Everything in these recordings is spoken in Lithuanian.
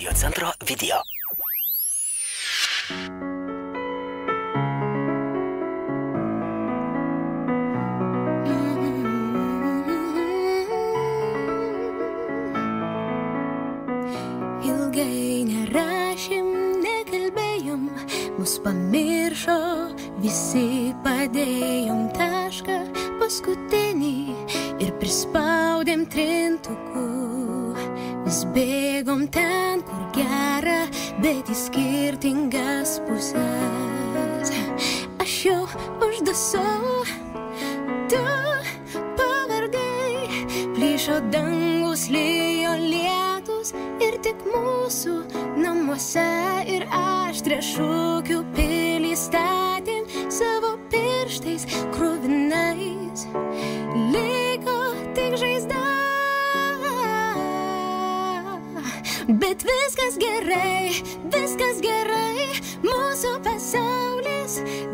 Radio centro video. Ilgai nerašėm, nekalbėjom, mus pamiršo, visi padėjom tašką paskutinį ir prispaudėm trintuku. Vis bėgom ten, kur gera, bet į skirtingas pusės. Aš jau uždusau, tu pavargai, plyšo dangus, lijo lietus ir tik mūsų namuose ir aštriašukių pilį statėm savo pirštais kruvinais. Liko tik žaizda, bet viskas gerai, mūsų pasaulis,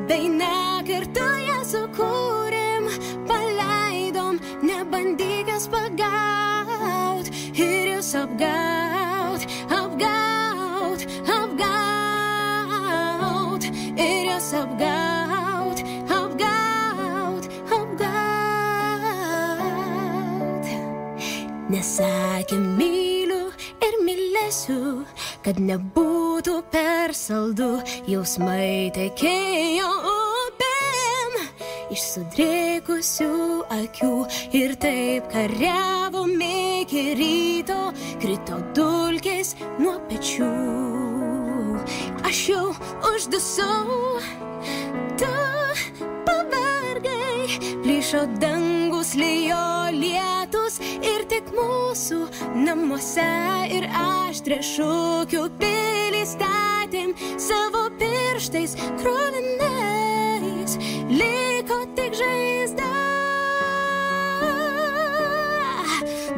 daina kartu ją sukūrėm, paleidom, nebandyk jas pagaut ir jūs apgaut, ir jūs apgaut. Nesakėm myliu ir mylėsiu, kad nebūtų per saldu, jausmai tekėjo upėm iš sudrėkusių akių ir taip kariavom iki ryto, krito dulkės nuo pečių. Aš jau uždusau, tu pavargai, plyšo dangus, lijo lietus ir tik mūsų namuose ir aštriašukių pilį statėm savo pirštais kruvinais. Liko tik žaizda,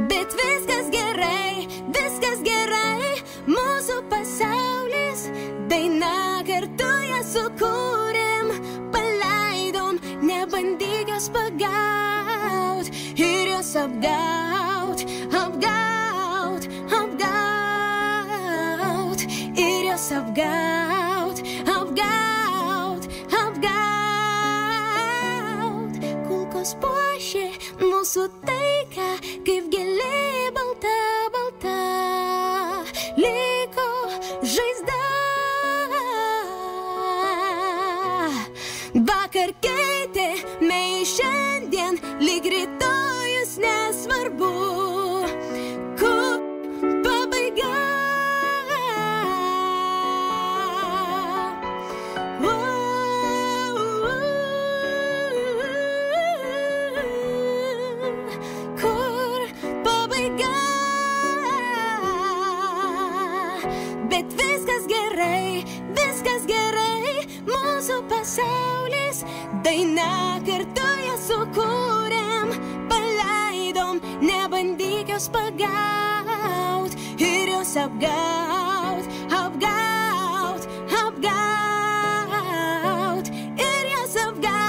bet viskas gerai, mūsų pasaulis, daina kartu ją sukūrėm, paleidom, nebandyk jos pagaut ir jos apgaut, ir jos apgaut. Kulkos puošė mūsų taiką, kaip gėlė balta, liko žaizda. Vakar keitėme į šiandien, lyg rytojus nesvarbu, kur pabaiga. Kur pabaiga. Bet viskas gerai, mūsų pasaulis, daina kartu ją sukūrėm, paleidom, nebandyk jos pagaut ir jos apgaut, ir jos apgaut.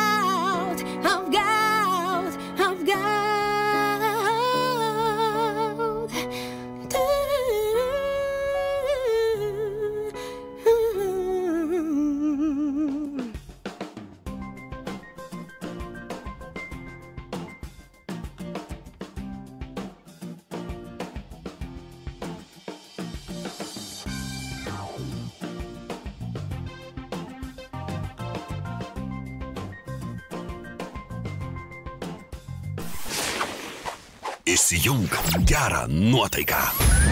Įsijunk gerą nuotaiką.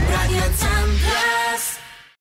Radio centras.